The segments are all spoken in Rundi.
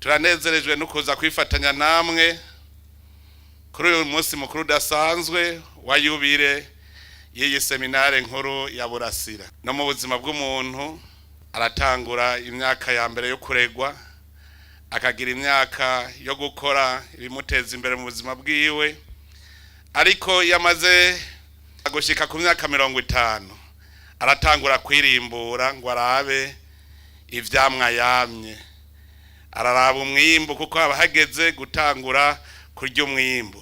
turanezerejwe no kuza kwifatanya namwe kuri uyu munsi mukuru udasanzwe wa yubile y'iyi seminare nkuru ya Burasira. No mu buzima bw'umuntu aratangura imyaka ya mbere yo kuregwa, akagira imyaka yo gukora ibimuteza imbere mu buzima bwiwe, ariko yamaze gushika ku myaka 50 aratangura kwirimbura ngo arabe ivyamwa yamye, araraba umwimbu kuko abahageze gutangura kurya umwimbu.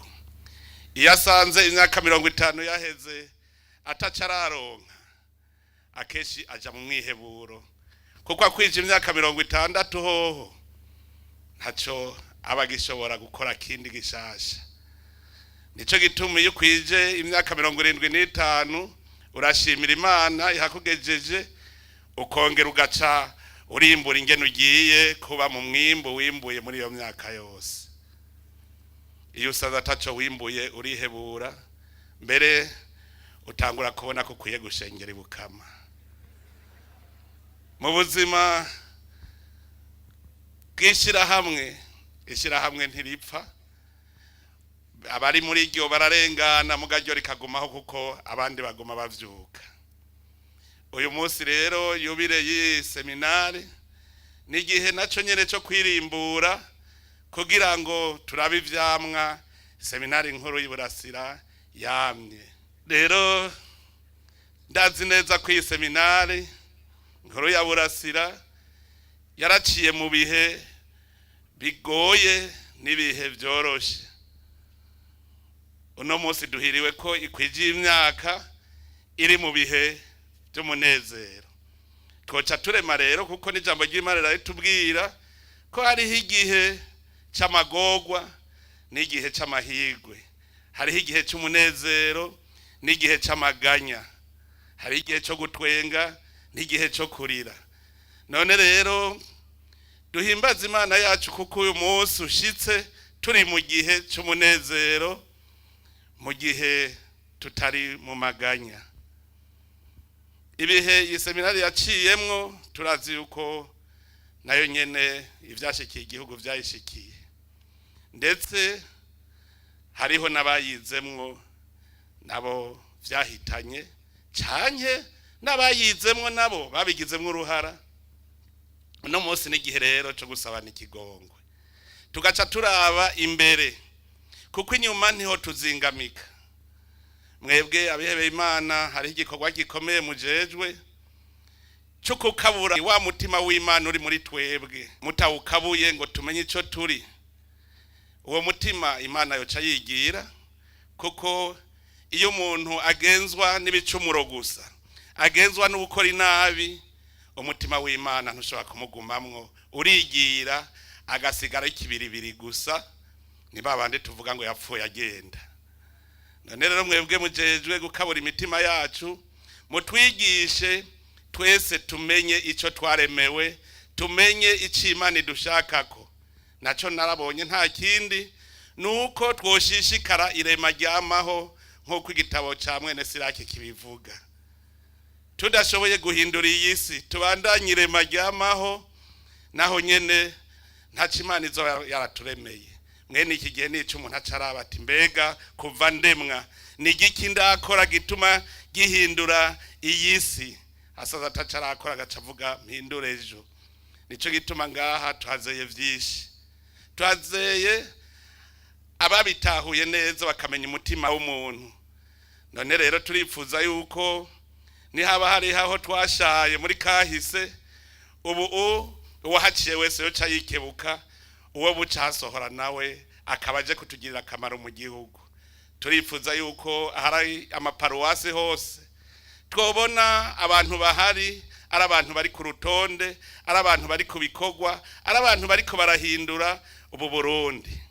Iyo asanze imyaka 50 yaheze atacararonka, akeshi aja mu mwiheburo kuko akwije imyaka 60 hoho ntaco abagishobora gukora kindi gishasha. Nico gituma iyo kwije imyaka 75 urashimira Imana ihakugejeje, ukongera ugaca urimbura ingene ugiye kuba mu mwimbu wimbuye muri iyo myaka yose. Iyo usaza ataco wimbuye urihebura, mbere utangura kubona ko kuye gushengera ibukama. Mu buzima ishirahamwe ntiripfa, abari muri iryo bararengana mugaryo rikagumaho kuko abandi baguma bavyuka. Uyu munsi rero yubile yi seminari n'igihe naco nyene cyo kwirimbura kugira ngo turabe ivyamwa seminari nkuru y'Iburasira yamye. Rero ndazi neza ko iyi seminari nkuru ya Burasira yaraciye mu bihe bigoye n'ibihe vyoroshe. Uno munsi duhiriwe ko ikwije imyaka iri mu bihe by'umunezero. Twoca turema rero kuko n'ijambo ry'Imana riratubwira ko hariho igihe c'amagorwa n'igihe c'amahirwe, hariho igihe c'umunezero n'igihe c'amaganya, hari igihe cyo gutwenga n'igihe cyo kurira. None rero duhimbaza Imana yacu kuko uyu munsi ushitse turi mu gihe c'umunezero, mu gihe tutari mu maganya. Ibihe iyi seminari yaciyemwo turazi yuko nayo nyene ivyashikiye igihugu vyayishikiye, ndetse hariho n'abayizemwo nabo vyahitanye, canke n'abayizemwo nabo babigizemwo uruhara. Uno munsi n'igihe rero cyo gusabana ikigongwe, tugaca turaba imbere kuko inyuma niho tuzingamika. Mwebwe abihebeye Imana hari igikorwa gikomeye mujejwe cyo kukabura wa mutima w'Imana uri muri twebwe, mutawukabuye ngo tumenye ico turi. Uwo mutima Imana yoca yigira, kuko iyo umuntu agenzwa n'ibicumuro gusa, agenzwa no gukora inabi, umutima w'Imana ntushobora kumugumamwo, urigira agasigara ikibiribiri gusa, ni babande tuvuga ngo yapfuye agenda. None rero mwebwe mujejwe gukabura imitima yacu, mutwigishe twese tumenye ico twaremewe, tumenye ico Imana idushakako. Naco narabonye nta kindi nuko twoshishikara irema ryamaho nk'uko igitabo ca mwene Siraki kibivuga. Tudashoboye guhindura iyi si, tubandanye irema ryamaho, naho nyene ntaco Imana izo yaraturemeye. Mwene iki gihe nico umuntu acaraba ati mbega kuva ndemwa n'igiki ndakora gituma gihindura iyi si. Asaza atacarakora agacavuga mpindure ejo. Nico gituma ngaha twazeye vyinshi, twazeye ababitahuye neza bakamenya umutima w'umuntu. None rero turifuza yuko nihaba hari aho twashaye muri kahise, ubu uwahaciye wese yoca yikebuka, uwo bucasohora nawe akabaje kutugirira akamaro mu gihugu. Turifuza yuko hari amaparuwasi hose twobona abantu bahari, ari abantu bari ku rutonde, ari abantu bari ku bikorwa, ari abantu bariko barahindura ubu Burundi.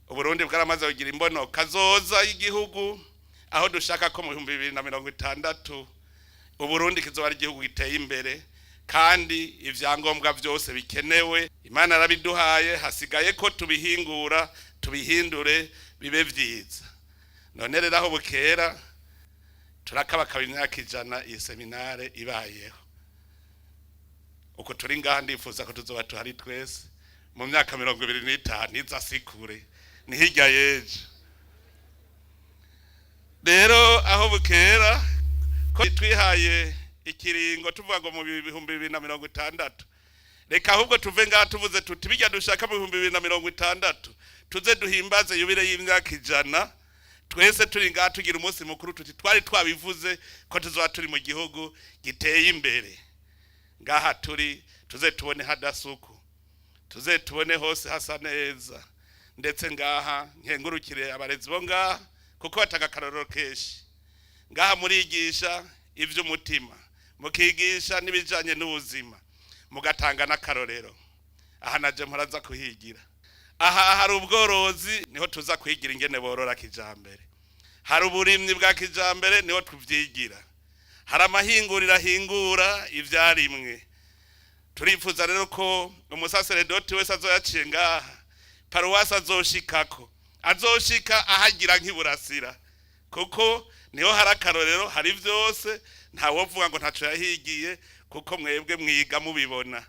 Uburundi bwaramaze kugira imbono kazoza y'igihugu, aho dushaka ko mu 2060 Uburundi kizoba ari igihugu giteye imbere, kandi ivyangombwa byose bikenewe Imana arabiduhaye, hasigaye ko tubihindure bibe vyiza. None rero aho bukera turakabakaba imyaka 100 iyi seminare ibayeho. Uko turi ngaha ndifuza ko tuzoba tuhari twese mu myaka 25 izasikure ni hirya yeje. Rero aho bukera ko twihaye ikiringo tuvuga ngo mu 2060, reka ahubwo tuve ngaha tuvuze tuti bijya dushaka mu 2060 tuze duhimbaze yubire y'imyaka 100, twese turi ngaha tugira umunsi mukuru tuti twari twabivuze ko tuzoba turi mu gihugu giteye imbere. Ngaha turi tuze tubone hadasuku, tuze tubone hose hasa neza, ndetse ngaha nkengurukire abarezi bo ngaha kuko batanga akarorero keshi. Ngaha murigisha ivy'umutima, mukigisha n'ibijanye n'ubuzima, mugatanga n'akarorero. Aha naje mparaza kuhigira. Aha hari ubworozi, niho tuza kwigira ingene borora kijambere. Hari uburimyi bwa kijambere, niho tuvyigira. Hari amahingurira hingura ivyarimwe. Turifuza rero ko umusaseredoti wese azoyaciye ngaha paruwasi azoshikako, azoshika ahagira nk'iburasira, kuko niho hari akarorero, hari vyose, ntawovuga ngo ntaco yahigiye kuko mwebwe mwiga mubibona.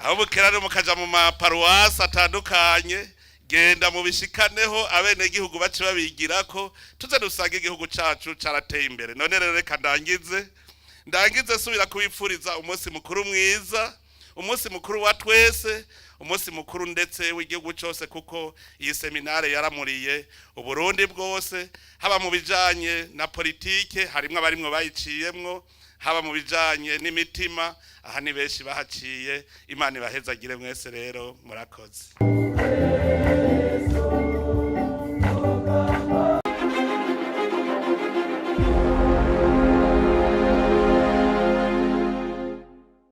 Aho bukera rero mukaja mu maparuwasi atandukanye, genda mubishikaneho abene gihugu bace babigirako, tuze dusanga igihugu cacu carateye imbere. None rero reka ndangize subira kubipfuriza umunsi mukuru mwiza, umunsi mukuru wa twese, umunsi mukuru ndetse w'igihugu cyose, kuko iyi seminare yaramuriye Uburundi bwose, haba mu bijanye na politike harimwe abarimwe bayiciyemwo, haba mu bijanye n'imitima, aha ni benshi bahaciye. Imana ibahezagire mwese rero, murakoze.